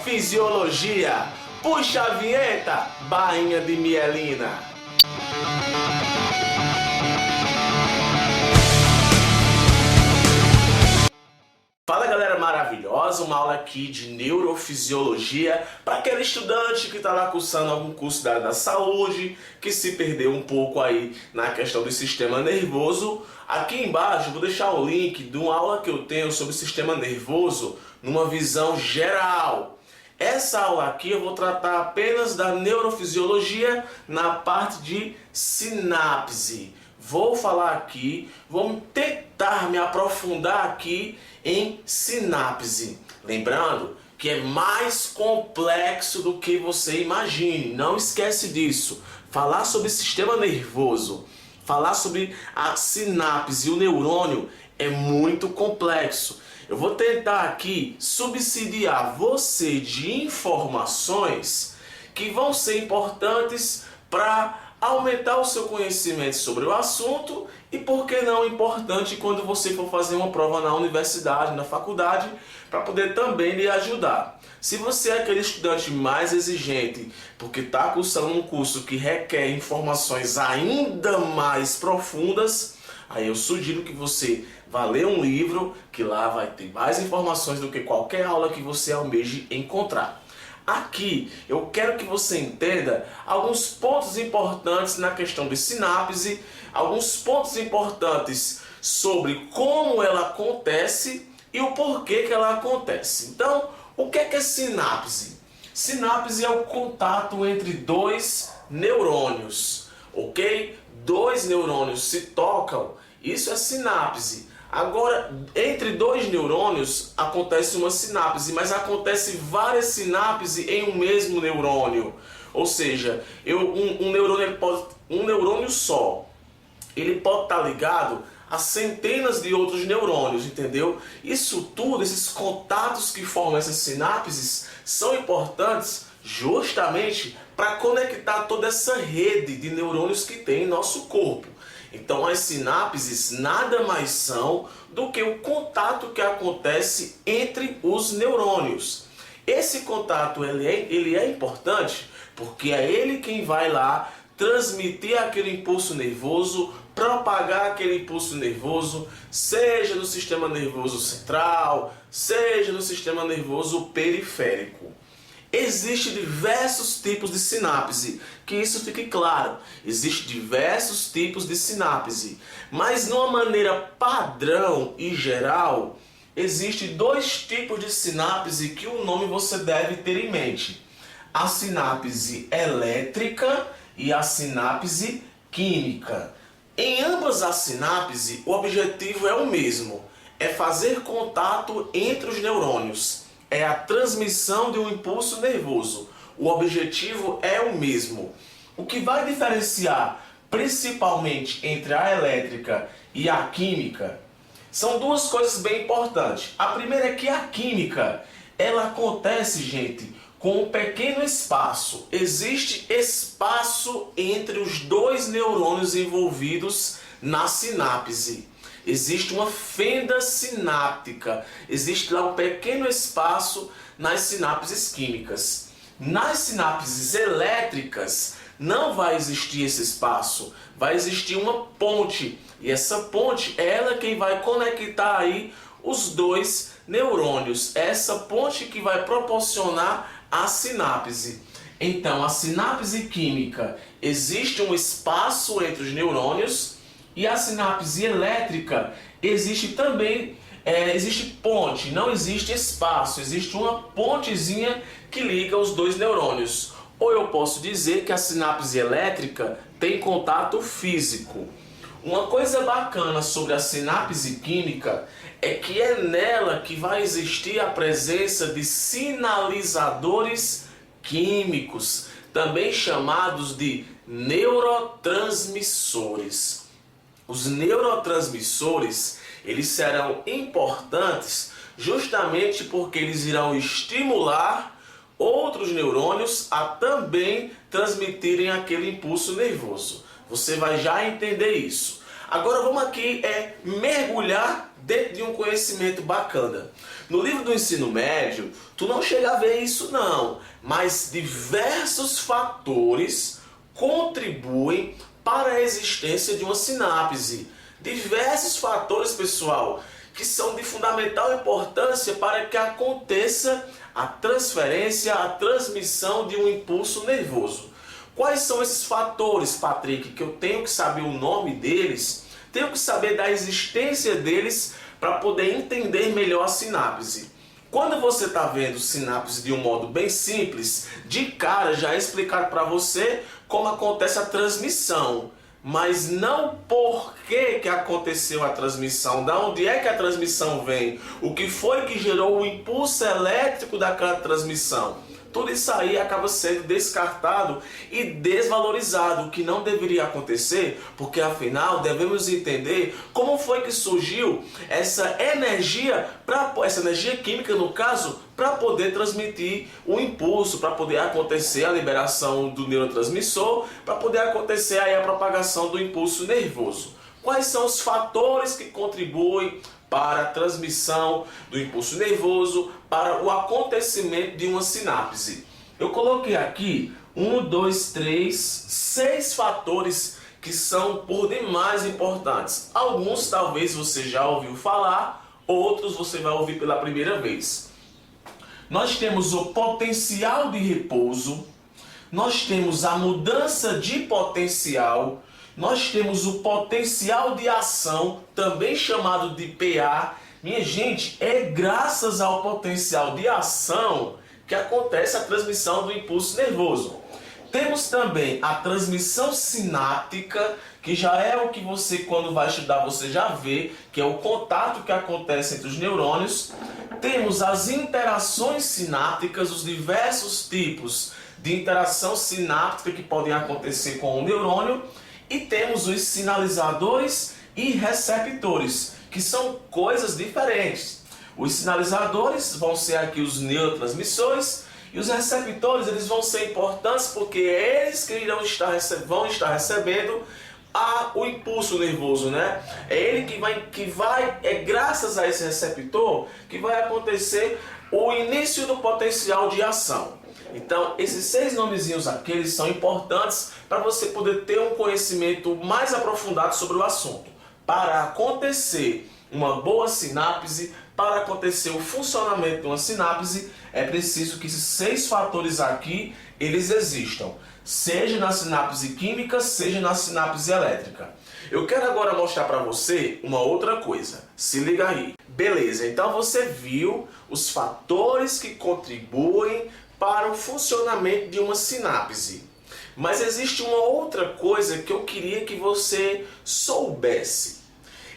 Neurofisiologia. Puxa a vinheta, bainha de mielina. Fala galera maravilhosa, uma aula aqui de neurofisiologia para aquele estudante que está lá cursando algum curso da área da saúde, que se perdeu um pouco aí na questão do sistema nervoso. Aqui embaixo vou deixar o link de uma aula que eu tenho sobre o sistema nervoso numa visão geral. Essa aula aqui eu vou tratar apenas da neurofisiologia na parte de sinapse. Vou falar aqui, vou tentar me aprofundar aqui em sinapse. Lembrando que é mais complexo do que você imagine. Não esquece disso. Falar sobre sistema nervoso, falar sobre a sinapse e o neurônio é muito complexo. Eu vou tentar aqui subsidiar você de informações que vão ser importantes para aumentar o seu conhecimento sobre o assunto e, por que não, importante quando você for fazer uma prova na universidade, na faculdade, para poder também lhe ajudar. Se você é aquele estudante mais exigente, porque está cursando um curso que requer informações ainda mais profundas, aí eu sugiro que você vá ler um livro, que lá vai ter mais informações do que qualquer aula que você almeje encontrar. Aqui eu quero que você entenda alguns pontos importantes na questão de sinapse, alguns pontos importantes sobre como ela acontece e o porquê que ela acontece. Então, o que é sinapse? Sinapse é o contato entre dois neurônios, ok? Dois neurônios se tocam, isso é sinapse. Agora, entre dois neurônios acontece uma sinapse, mas acontece várias sinapses em um mesmo neurônio. Ou seja, um neurônio só, ele pode estar ligado a centenas de outros neurônios, entendeu? Isso tudo, esses contatos que formam essas sinapses, são importantes justamente para conectar toda essa rede de neurônios que tem em nosso corpo. Então as sinapses nada mais são do que o contato que acontece entre os neurônios. Esse contato ele é importante porque é ele quem vai lá transmitir aquele impulso nervoso, propagar aquele impulso nervoso, seja no sistema nervoso central, seja no sistema nervoso periférico. Existem diversos tipos de sinapse, que isso fique claro. Existem diversos tipos de sinapse, mas de uma maneira padrão e geral, existem dois tipos de sinapse que o nome você deve ter em mente. A sinapse elétrica e a sinapse química. Em ambas as sinapses, o objetivo é o mesmo, é fazer contato entre os neurônios. É a transmissão de um impulso nervoso. O objetivo é o mesmo. O que vai diferenciar principalmente entre a elétrica e a química são duas coisas bem importantes. A primeira é que a química, ela acontece, gente, com um pequeno espaço. Existe espaço entre os dois neurônios envolvidos na sinapse. Existe uma fenda sináptica, existe lá um pequeno espaço nas sinapses químicas. Nas sinapses elétricas não vai existir esse espaço, vai existir uma ponte. E essa ponte é ela quem vai conectar aí os dois neurônios. É essa ponte que vai proporcionar a sinapse. Então, a sinapse química, existe um espaço entre os neurônios. E a sinapse elétrica existe também, existe ponte, não existe espaço, existe uma pontezinha que liga os dois neurônios. Ou eu posso dizer que a sinapse elétrica tem contato físico. Uma coisa bacana sobre a sinapse química é que é nela que vai existir a presença de sinalizadores químicos, também chamados de neurotransmissores. Os neurotransmissores, eles serão importantes justamente porque eles irão estimular outros neurônios a também transmitirem aquele impulso nervoso. Você vai já entender isso. Agora vamos aqui mergulhar dentro de um conhecimento bacana. No livro do ensino médio, tu não chega a ver isso não, mas diversos fatores contribuem para a existência de uma sinapse. Diversos fatores, pessoal, que são de fundamental importância para que aconteça a transferência, a transmissão de um impulso nervoso. Quais são esses fatores, Patrick, que eu tenho que saber o nome deles, tenho que saber da existência deles para poder entender melhor a sinapse? Quando você está vendo sinapse de um modo bem simples, de cara já é explicado para você como acontece a transmissão, mas não por que aconteceu a transmissão, da onde é que a transmissão vem, o que foi que gerou o impulso elétrico daquela transmissão. Tudo isso aí acaba sendo descartado e desvalorizado, o que não deveria acontecer, porque afinal devemos entender como foi que surgiu essa energia química no caso, para poder transmitir o impulso, para poder acontecer a liberação do neurotransmissor, para poder acontecer aí a propagação do impulso nervoso. Quais são os fatores que contribuem para a transmissão do impulso nervoso, para o acontecimento de uma sinapse? Eu coloquei aqui 6 fatores que são por demais importantes. Alguns talvez você já ouviu falar, outros você vai ouvir pela primeira vez. Nós temos o potencial de repouso, nós temos a mudança de potencial, nós temos o potencial de ação, também chamado de PA. Minha gente, é graças ao potencial de ação que acontece a transmissão do impulso nervoso. Temos também a transmissão sináptica, que já é o que você, quando vai estudar, você já vê, que é o contato que acontece entre os neurônios. Temos as interações sinápticas, os diversos tipos de interação sináptica que podem acontecer com o neurônio. E temos os sinalizadores e receptores, que são coisas diferentes. Os sinalizadores vão ser aqui os neurotransmissores, e os receptores eles vão ser importantes porque é eles que vão estar recebendo o impulso nervoso, né? É ele é graças a esse receptor que vai acontecer o início do potencial de ação. Então, esses 6 nomezinhos aqui, eles são importantes para você poder ter um conhecimento mais aprofundado sobre o assunto. Para acontecer uma boa sinapse, para acontecer o funcionamento de uma sinapse, é preciso que esses 6 fatores aqui, eles existam. Seja na sinapse química, seja na sinapse elétrica. Eu quero agora mostrar para você uma outra coisa. Se liga aí. Beleza, então você viu os fatores que contribuem para o funcionamento de uma sinapse. Mas existe uma outra coisa que eu queria que você soubesse.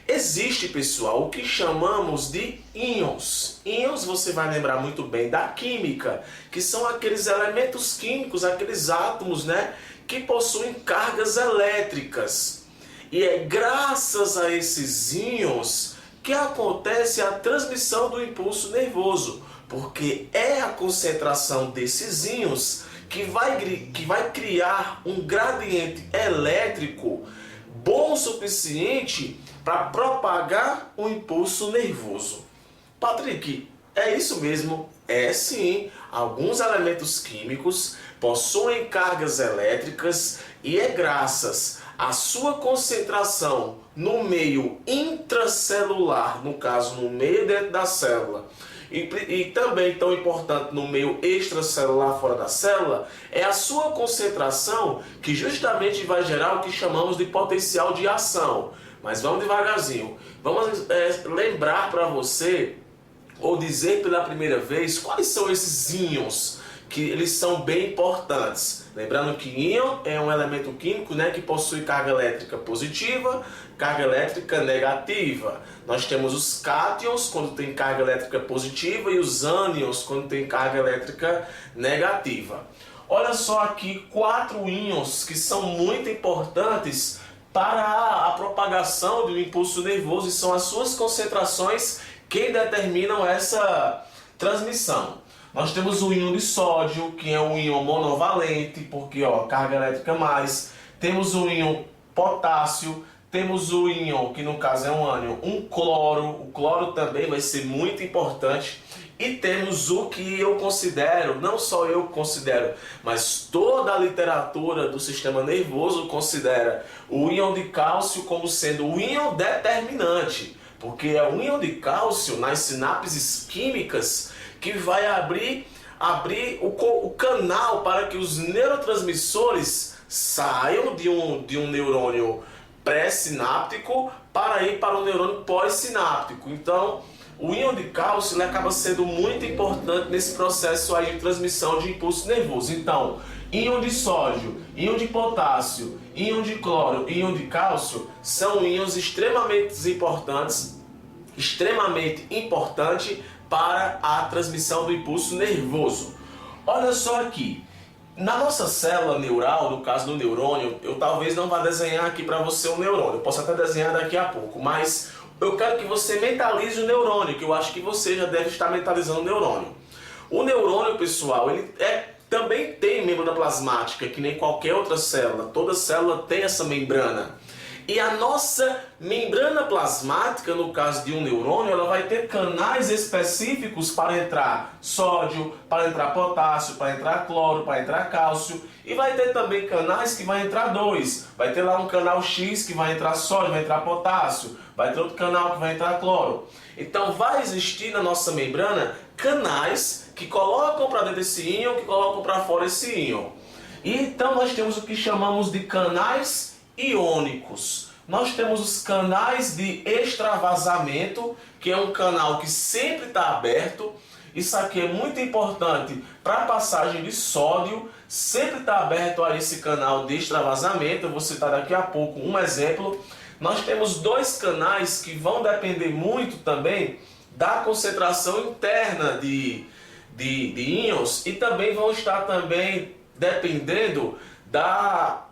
Existe, pessoal, o que chamamos de íons. Íons você vai lembrar muito bem da química, que são aqueles elementos químicos, aqueles átomos, né, que possuem cargas elétricas. E é graças a esses íons que acontece a transmissão do impulso nervoso, porque é a concentração desses íons que vai criar um gradiente elétrico bom o suficiente para propagar o impulso nervoso. Patrick, é isso mesmo? É sim, alguns elementos químicos possuem cargas elétricas e é graças à sua concentração no meio intracelular, no caso no meio dentro da célula, e também tão importante no meio extracelular fora da célula, é a sua concentração que justamente vai gerar o que chamamos de potencial de ação. Mas vamos devagarzinho. Vamos lembrar para você, ou dizer pela primeira vez, quais são esses íons, que eles são bem importantes. Lembrando que íon é um elemento químico, né, que possui carga elétrica positiva, carga elétrica negativa. Nós temos os cátions, quando tem carga elétrica positiva, e os ânions, quando tem carga elétrica negativa. Olha só aqui 4 íons que são muito importantes para a propagação do impulso nervoso, e são as suas concentrações que determinam essa transmissão. Nós temos o íon de sódio, que é um íon monovalente, porque carga elétrica mais. Temos o íon potássio, temos o íon, que no caso é um ânion, um cloro. O cloro também vai ser muito importante. E temos o que eu considero, não só eu considero, mas toda a literatura do sistema nervoso considera o íon de cálcio como sendo o íon determinante. Porque é o íon de cálcio nas sinapses químicas que vai abrir o canal para que os neurotransmissores saiam de um neurônio pré-sináptico para ir para o neurônio pós-sináptico. Então, o íon de cálcio ele acaba sendo muito importante nesse processo aí de transmissão de impulso nervoso. Então, íon de sódio, íon de potássio, íon de cloro, íon de cálcio são íons extremamente importante para a transmissão do impulso nervoso. Olha só aqui, na nossa célula neural, no caso do neurônio, eu talvez não vá desenhar aqui para você um neurônio, eu posso até desenhar daqui a pouco, mas eu quero que você mentalize o neurônio, que eu acho que você já deve estar mentalizando o neurônio. O neurônio, pessoal, ele também tem membrana plasmática, que nem qualquer outra célula. Toda célula tem essa membrana. E a nossa membrana plasmática, no caso de um neurônio, ela vai ter canais específicos para entrar sódio, para entrar potássio, para entrar cloro, para entrar cálcio. E vai ter também canais que vai entrar dois. Vai ter lá um canal X que vai entrar sódio, vai entrar potássio. Vai ter outro canal que vai entrar cloro. Então vai existir na nossa membrana canais que colocam para dentro desse íon, que colocam para fora esse íon. E então nós temos o que chamamos de canais iônicos. Nós temos os canais de extravasamento, que é um canal que sempre está aberto. Isso aqui é muito importante para a passagem de sódio, sempre está aberto a esse canal de extravasamento. Eu vou citar daqui a pouco um exemplo. Nós temos dois canais que vão depender muito também da concentração interna de íons e também vão estar também dependendo da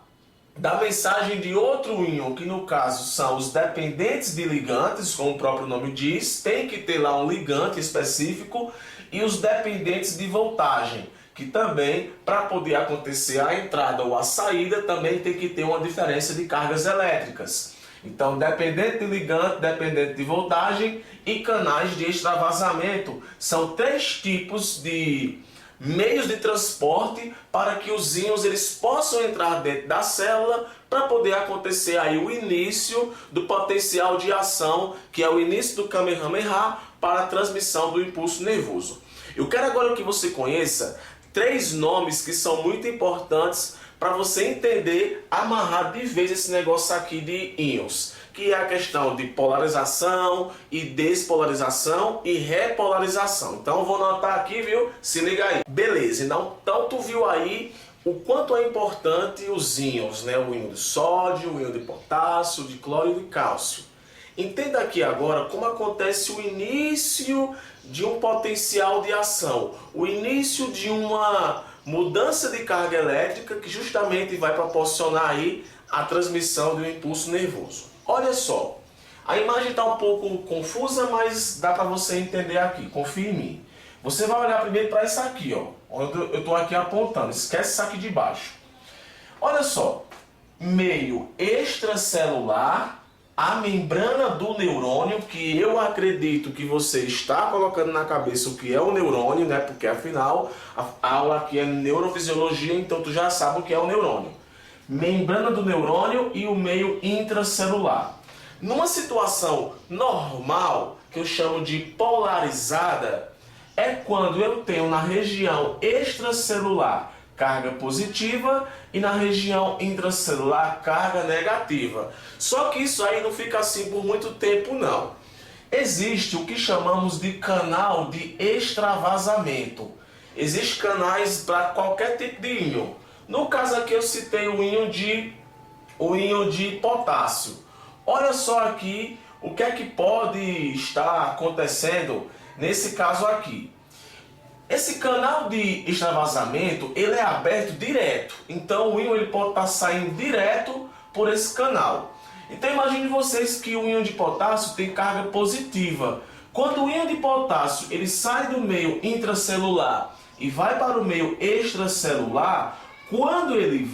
mensagem de outro íon, que no caso são os dependentes de ligantes, como o próprio nome diz, tem que ter lá um ligante específico, e os dependentes de voltagem, que também, para poder acontecer a entrada ou a saída, também tem que ter uma diferença de cargas elétricas. Então, dependente de ligante, dependente de voltagem e canais de extravasamento são três tipos de meios de transporte para que os íons eles possam entrar dentro da célula para poder acontecer aí o início do potencial de ação, que é o início do Kamehameha para a transmissão do impulso nervoso. Eu quero agora que você conheça três nomes que são muito importantes para você entender, amarrar de vez esse negócio aqui de íons, que é a questão de polarização e despolarização e repolarização. Então eu vou anotar aqui, viu? Se liga aí. Beleza, então tu viu aí o quanto é importante os íons, né? O íon de sódio, o íon de potássio, de cloro e de cálcio. Entenda aqui agora como acontece o início de um potencial de ação, o início de uma mudança de carga elétrica que justamente vai proporcionar aí a transmissão de um impulso nervoso. Olha só, a imagem está um pouco confusa, mas dá para você entender aqui, confia em mim. Você vai olhar primeiro para isso aqui, ó, onde eu estou aqui apontando, esquece isso aqui de baixo. Olha só, meio extracelular, a membrana do neurônio, que eu acredito que você está colocando na cabeça o que é o neurônio, né? Porque afinal a aula aqui é neurofisiologia, então tu já sabe o que é o neurônio. Membrana do neurônio e o meio intracelular. Numa situação normal, que eu chamo de polarizada, é quando eu tenho na região extracelular carga positiva e na região intracelular carga negativa. Só que isso aí não fica assim por muito tempo não. Existe o que chamamos de canal de extravasamento. Existem canais para qualquer tipo de íon. No caso aqui eu citei o íon de potássio. Olha só aqui o que é que pode estar acontecendo nesse caso aqui. Esse canal de extravasamento, ele é aberto direto. Então o íon ele pode estar saindo direto por esse canal. Então imagine vocês que o íon de potássio tem carga positiva. Quando o íon de potássio ele sai do meio intracelular e vai para o meio extracelular, Quando ele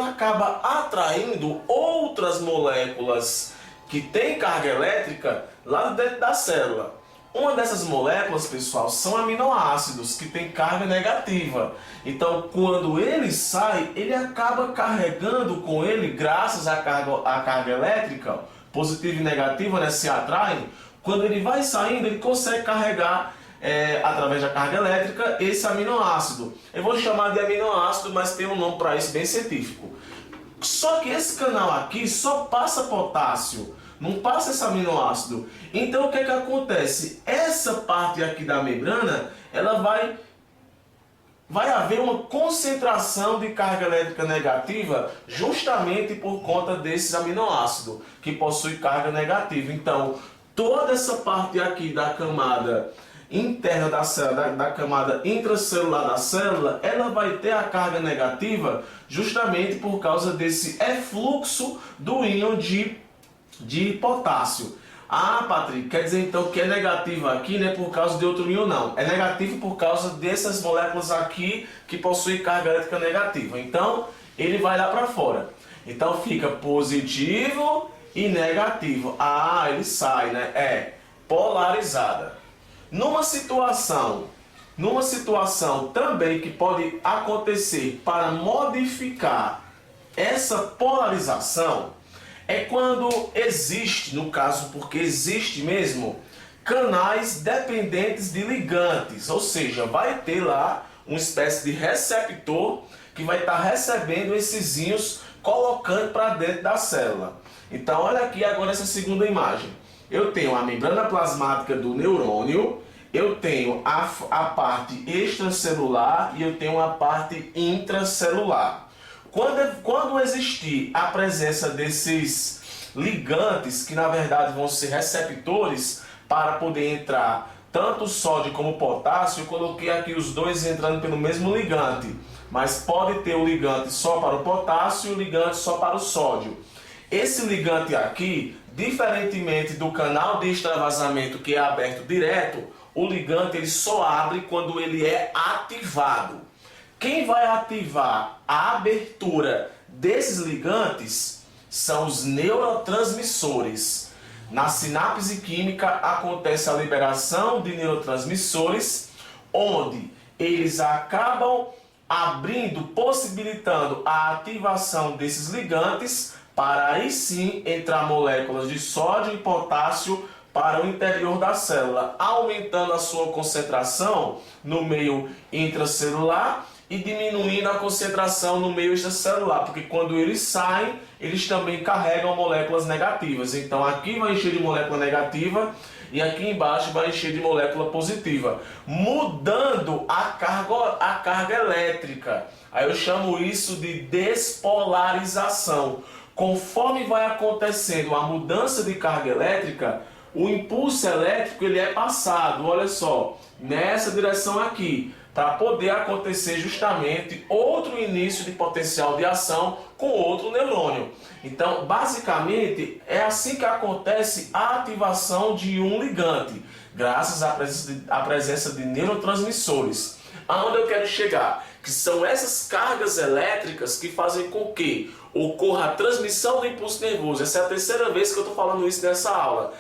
acaba atraindo outras moléculas que têm carga elétrica lá dentro da célula. Uma dessas moléculas, pessoal, são aminoácidos que têm carga negativa. Então, quando ele sai, ele acaba carregando com ele, graças à carga elétrica, positiva e negativa, né, se atraem. Quando ele vai saindo, ele consegue carregar, através da carga elétrica, esse aminoácido. Eu vou chamar de aminoácido, mas tem um nome para isso bem científico. Só que esse canal aqui só passa potássio, não passa esse aminoácido. Então o que acontece? Essa parte aqui da membrana, ela vai haver uma concentração de carga elétrica negativa justamente por conta desses aminoácidos que possuem carga negativa. Então toda essa parte aqui da camada interna da célula, da camada intracelular da célula, ela vai ter a carga negativa justamente por causa desse efluxo do íon de potássio. Ah, Patrick, quer dizer então que é negativo aqui, não é por causa de outro íon, não. É negativo por causa dessas moléculas aqui que possuem carga elétrica negativa. Então, ele vai lá para fora. Então, fica positivo e negativo. Ah, ele sai, né? É polarizada. Numa situação também que pode acontecer para modificar essa polarização, é quando existe, no caso porque existe mesmo, canais dependentes de ligantes, ou seja, vai ter lá uma espécie de receptor que vai estar recebendo esses íons, colocando para dentro da célula. Então olha aqui agora essa segunda imagem. Eu tenho a membrana plasmática do neurônio, eu tenho a parte extracelular e eu tenho a parte intracelular. Quando existir a presença desses ligantes, que na verdade vão ser receptores para poder entrar tanto sódio como potássio, eu coloquei aqui os dois entrando pelo mesmo ligante, mas pode ter o ligante só para o potássio e o ligante só para o sódio. Esse ligante aqui, diferentemente do canal de extravasamento que é aberto direto, o ligante ele só abre quando ele é ativado. Quem vai ativar a abertura desses ligantes são os neurotransmissores. Na sinapse química acontece a liberação de neurotransmissores, onde eles acabam abrindo, possibilitando a ativação desses ligantes para aí sim entrar moléculas de sódio e potássio para o interior da célula, aumentando a sua concentração no meio intracelular e diminuindo a concentração no meio extracelular, porque quando eles saem, eles também carregam moléculas negativas. Então aqui vai encher de molécula negativa e aqui embaixo vai encher de molécula positiva, mudando a carga elétrica. Aí eu chamo isso de despolarização. Conforme vai acontecendo a mudança de carga elétrica, o impulso elétrico ele é passado, olha só, nessa direção aqui, para poder acontecer justamente outro início de potencial de ação com outro neurônio. Então, basicamente, é assim que acontece a ativação de um ligante, graças à presença de neurotransmissores. Aonde eu quero chegar? Que são essas cargas elétricas que fazem com que ocorra a transmissão do impulso nervoso. Essa é a terceira vez que eu estou falando isso nessa aula.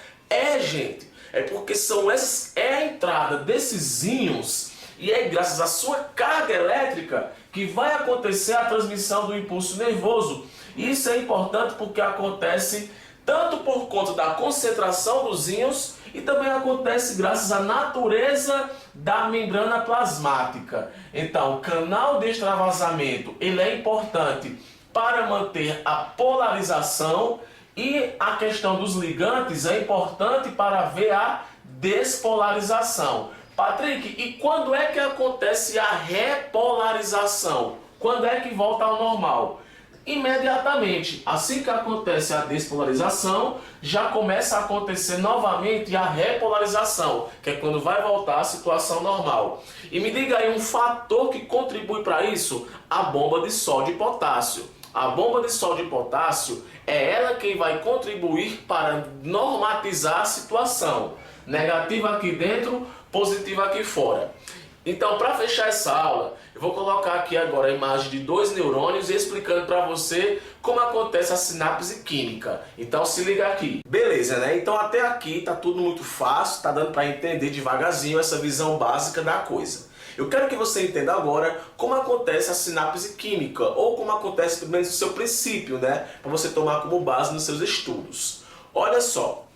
Gente, é porque é a entrada desses íons e é graças à sua carga elétrica que vai acontecer a transmissão do impulso nervoso. Isso é importante porque acontece tanto por conta da concentração dos íons e também acontece graças à natureza da membrana plasmática. Então, o canal de extravasamento ele é importante para manter a polarização e a questão dos ligantes é importante para ver a despolarização. Patrick, e quando é que acontece a repolarização? Quando é que volta ao normal? Imediatamente, assim que acontece a despolarização, já começa a acontecer novamente a repolarização, que é quando vai voltar à situação normal. E me diga aí um fator que contribui para isso, a bomba de sódio e potássio. A bomba de sódio e potássio é ela quem vai contribuir para normatizar a situação. Negativa aqui dentro, positiva aqui fora. Então, para fechar essa aula, eu vou colocar aqui agora a imagem de dois neurônios e explicando para você como acontece a sinapse química. Então, se liga aqui. Beleza, né? Então, até aqui tá tudo muito fácil, tá dando para entender devagarzinho essa visão básica da coisa. Eu quero que você entenda agora como acontece a sinapse química, ou como acontece pelo menos o seu princípio, né? Para você tomar como base nos seus estudos. Olha só,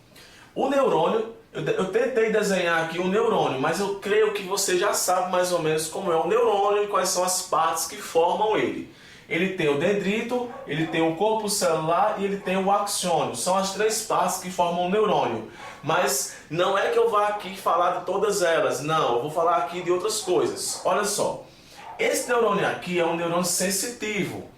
o neurônio, eu tentei desenhar aqui um neurônio, mas eu creio que você já sabe mais ou menos como é o neurônio e quais são as partes que formam ele. Ele tem o dendrito, ele tem o corpo celular e ele tem o axônio. São as três partes que formam o neurônio. Mas não é que eu vá aqui falar de todas elas, não, eu vou falar aqui de outras coisas. Olha só, esse neurônio aqui é um neurônio sensitivo.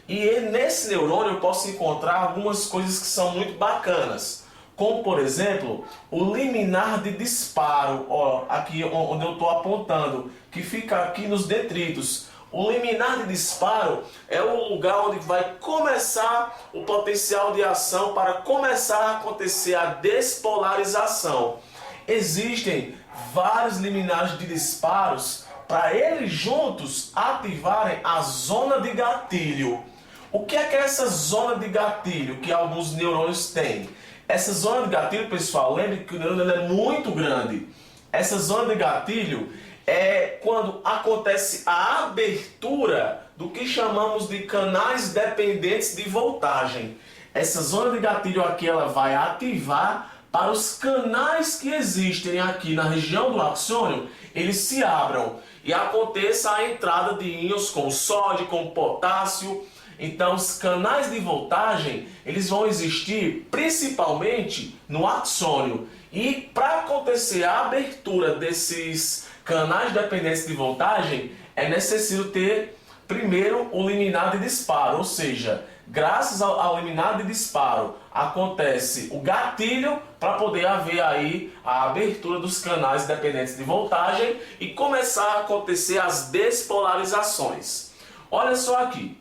E nesse neurônio eu posso encontrar algumas coisas que são muito bacanas. Como, por exemplo, o liminar de disparo, ó, aqui onde eu estou apontando, que fica aqui nos detritos. O liminar de disparo é o lugar onde vai começar o potencial de ação para começar a acontecer a despolarização. Existem vários liminares de disparos para eles juntos ativarem a zona de gatilho. O que é essa zona de gatilho que alguns neurônios têm? Essa zona de gatilho, pessoal, lembre que o neurônio é muito grande. Essa zona de gatilho é quando acontece a abertura do que chamamos de canais dependentes de voltagem. Essa zona de gatilho aqui ela vai ativar para os canais que existem aqui na região do axônio, eles se abram e aconteça a entrada de íons como sódio, como potássio. Então, os canais de voltagem, eles vão existir principalmente no axônio. E para acontecer a abertura desses canais dependentes de voltagem, é necessário ter primeiro o liminar de disparo, ou seja, graças ao liminar de disparo acontece o gatilho para poder haver aí a abertura dos canais dependentes de voltagem e começar a acontecer as despolarizações. Olha só aqui.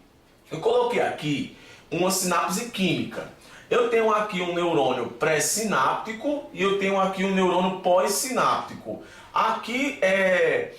Eu coloquei aqui uma sinapse química. Eu tenho aqui um neurônio pré-sináptico e eu tenho aqui um neurônio pós-sináptico. Aqui é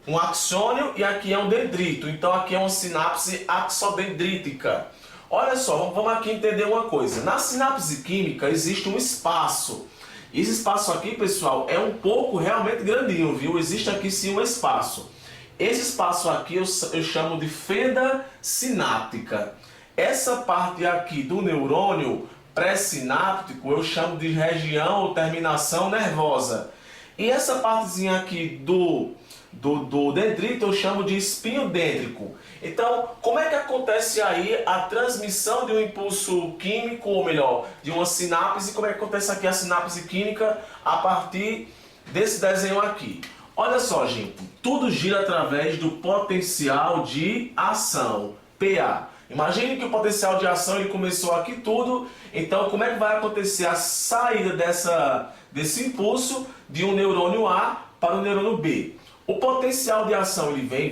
um axônio e aqui é um dendrito. Então aqui é uma sinapse axodendrítica. Olha só, vamos aqui entender uma coisa. Na sinapse química existe um espaço. Esse espaço aqui, pessoal, é um pouco realmente grandinho, viu? Existe aqui sim um espaço. Esse espaço aqui eu chamo de fenda sináptica. Essa parte aqui do neurônio pré-sináptico eu chamo de região ou terminação nervosa. E essa partezinha aqui do dendrito eu chamo de espinho dêndrico. Então, como é que acontece aí a transmissão de um impulso químico, ou melhor, de uma sinapse? Como é que acontece aqui a sinapse química a partir desse desenho aqui? Olha só, gente, tudo gira através do potencial de ação, PA. Imagine que o potencial de ação ele começou aqui tudo, então como é que vai acontecer a saída desse impulso de um neurônio A para o neurônio B? O potencial de ação ele vem,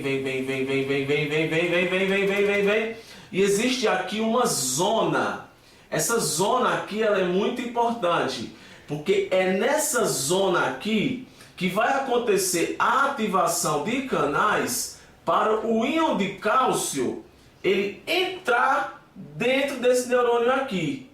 e existe aqui uma zona. Essa zona aqui ela é muito importante, porque é nessa zona aqui que vai acontecer a ativação de canais para o íon de cálcio ele entrar dentro desse neurônio aqui.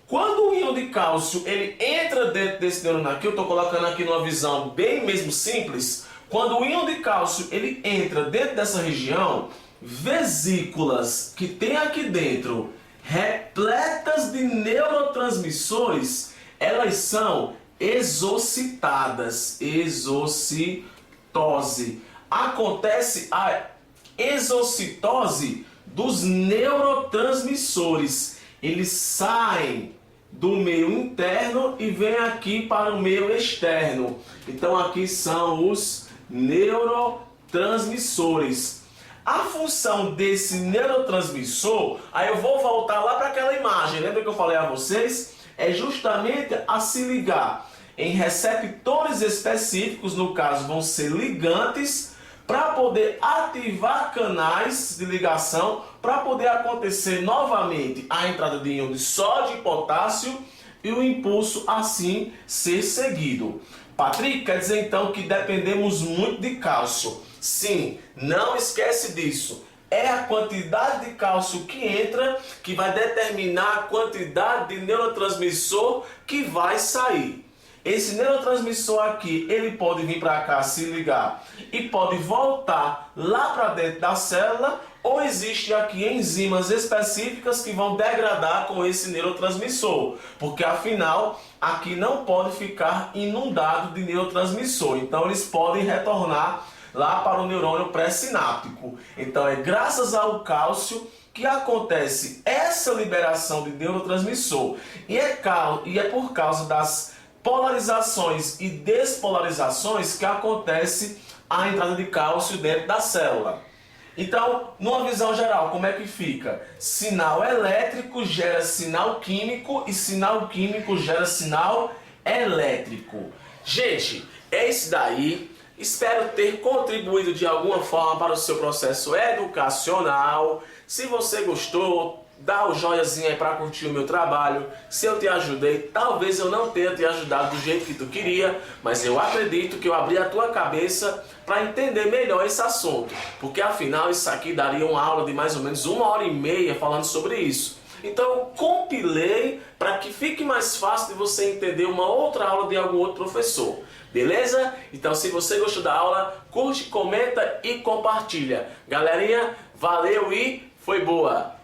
Quando o íon de cálcio ele entra dentro desse neurônio aqui, eu estou colocando aqui numa visão bem mesmo simples, quando o íon de cálcio ele entra dentro dessa região, vesículas que tem aqui dentro, repletas de neurotransmissores, elas são exocitadas, exocitose. Acontece a exocitose dos neurotransmissores. Eles saem do meio interno e vêm aqui para o meio externo. Então aqui são os neurotransmissores. A função desse neurotransmissor, aí eu vou voltar lá para aquela imagem, lembra que eu falei a vocês? É justamente a se ligar em receptores específicos, no caso vão ser ligantes, para poder ativar canais de ligação, para poder acontecer novamente a entrada de íon de sódio e potássio e o impulso assim ser seguido. Patrick, quer dizer então que dependemos muito de cálcio. Sim, não esquece disso. É a quantidade de cálcio que entra que vai determinar a quantidade de neurotransmissor que vai sair. Esse neurotransmissor aqui, ele pode vir para cá, se ligar, e pode voltar lá para dentro da célula, ou existe aqui enzimas específicas que vão degradar com esse neurotransmissor, porque afinal aqui não pode ficar inundado de neurotransmissor, então eles podem retornar lá para o neurônio pré-sináptico. Então é graças ao cálcio que acontece essa liberação de neurotransmissor, e é por causa das polarizações e despolarizações que acontece a entrada de cálcio dentro da célula. Então, numa visão geral, como é que fica? Sinal elétrico gera sinal químico e sinal químico gera sinal elétrico. Gente, é isso daí. Espero ter contribuído de alguma forma para o seu processo educacional. Se você gostou, dá o joiazinho aí para curtir o meu trabalho. Se eu te ajudei, talvez eu não tenha te ajudado do jeito que tu queria, mas eu acredito que eu abri a tua cabeça para entender melhor esse assunto, porque afinal isso aqui daria uma aula de mais ou menos 1h30 falando sobre isso. Então eu compilei para que fique mais fácil de você entender uma outra aula de algum outro professor. Beleza? Então se você gostou da aula, curte, comenta e compartilha. Galerinha, valeu e foi boa!